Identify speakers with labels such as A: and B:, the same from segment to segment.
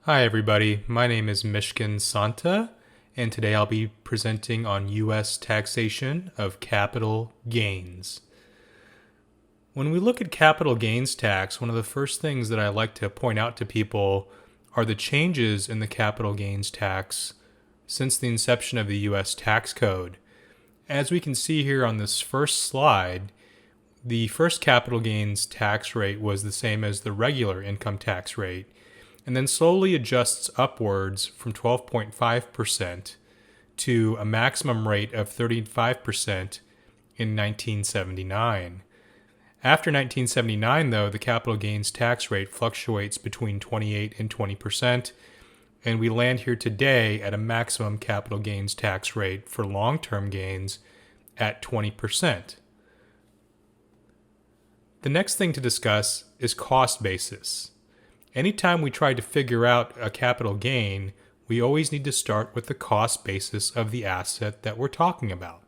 A: Hi everybody, my name is Mishkin Santa, and today I'll be presenting on U.S. taxation of capital gains. When we look at capital gains tax, one of the first things that I like to point out to people are the changes in the capital gains tax since the inception of the U.S. tax code. As we can see here on this first slide, the first capital gains tax rate was the same as the regular income tax rate, and then slowly adjusts upwards from 12.5% to a maximum rate of 35% in 1979. After 1979, though, the capital gains tax rate fluctuates between 28 and 20%, and we land here today at a maximum capital gains tax rate for long-term gains at 20%. The next thing to discuss is cost basis. Anytime we try to figure out a capital gain, we always need to start with the cost basis of the asset that we're talking about.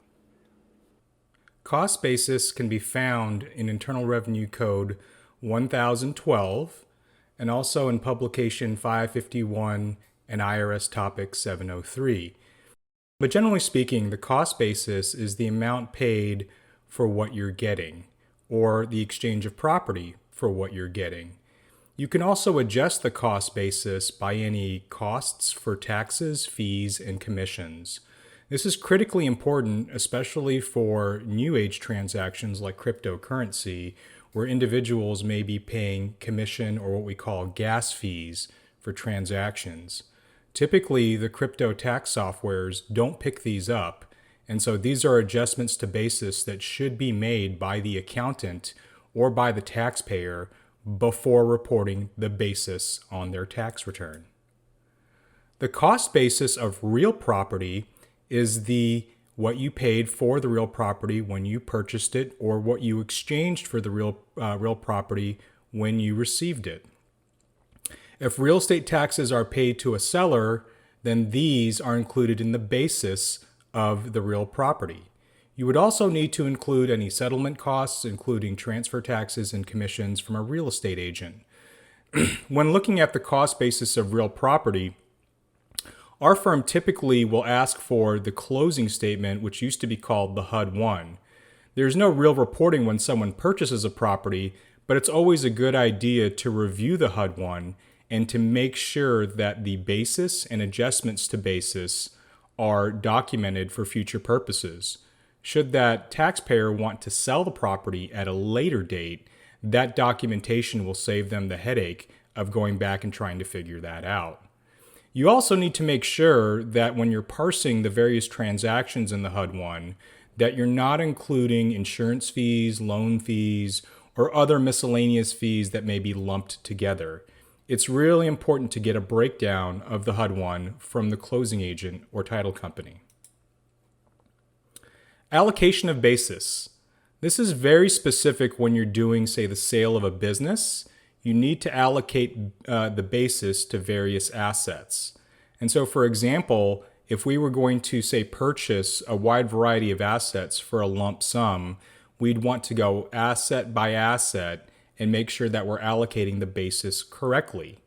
A: Cost basis can be found in Internal Revenue Code 1012 and also in Publication 551 and IRS Topic 703. But generally speaking, the cost basis is the amount paid for what you're getting, or the exchange of property for what you're getting. You can also adjust the cost basis by any costs for taxes, fees, and commissions. This is critically important, especially for new age transactions like cryptocurrency, where individuals may be paying commission or what we call gas fees for transactions. Typically, the crypto tax softwares don't pick these up, and so these are adjustments to basis that should be made by the accountant or by the taxpayer before reporting the basis on their tax return. The cost basis of real property is what you paid for the real property when you purchased it, or what you exchanged for the real property when you received it. If real estate taxes are paid to a seller, then these are included in the basis of the real property. You would also need to include any settlement costs, including transfer taxes and commissions from a real estate agent. When looking at the cost basis of real property, our firm typically will ask for the closing statement, which used to be called the HUD-1. There's no real reporting when someone purchases a property, but it's always a good idea to review the HUD-1 and to make sure that the basis and adjustments to basis are documented for future purposes. Should that taxpayer want to sell the property at a later date, that documentation will save them the headache of going back and trying to figure that out. You also need to make sure that when you're parsing the various transactions in the HUD-1, that you're not including insurance fees, loan fees, or other miscellaneous fees that may be lumped together. It's really important to get a breakdown of the HUD-1 from the closing agent or title company. Allocation of basis. This is very specific when you're doing, say, the sale of a business. You need to allocate the basis to various assets. And so, for example, if we were going to, say, purchase a wide variety of assets for a lump sum, we'd want to go asset by asset and make sure that we're allocating the basis correctly.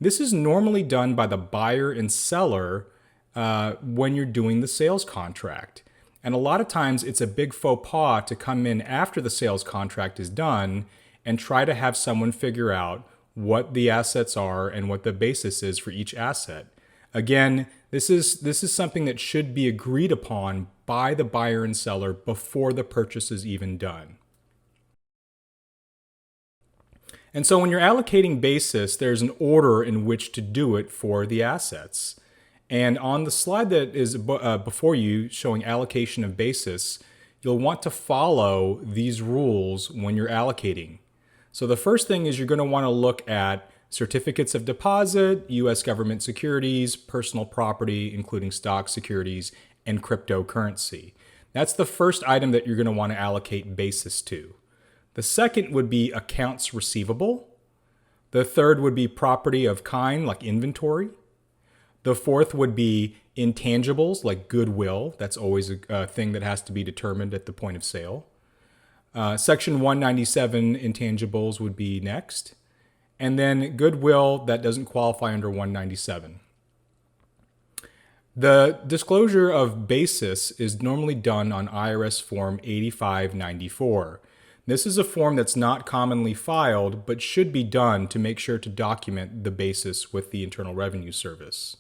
A: This is normally done by the buyer and seller when you're doing the sales contract. And a lot of times it's a big faux pas to come in after the sales contract is done and try to have someone figure out what the assets are and what the basis is for each asset. Again, this is something that should be agreed upon by the buyer and seller before the purchase is even done. And so when you're allocating basis, there's an order in which to do it for the assets. And on the slide that is before you showing allocation of basis, you'll want to follow these rules when you're allocating. So the first thing is you're going to want to look at certificates of deposit, U.S. government securities, personal property, including stock securities, and cryptocurrency. That's the first item that you're going to want to allocate basis to. The second would be accounts receivable. The third would be property of kind, like inventory. The fourth would be intangibles, like goodwill. That's always a thing that has to be determined at the point of sale. Section 197 intangibles would be next. and then goodwill that doesn't qualify under 197. The disclosure of basis is normally done on IRS Form 8594. This is a form that's not commonly filed, but should be done to make sure to document the basis with the Internal Revenue Service.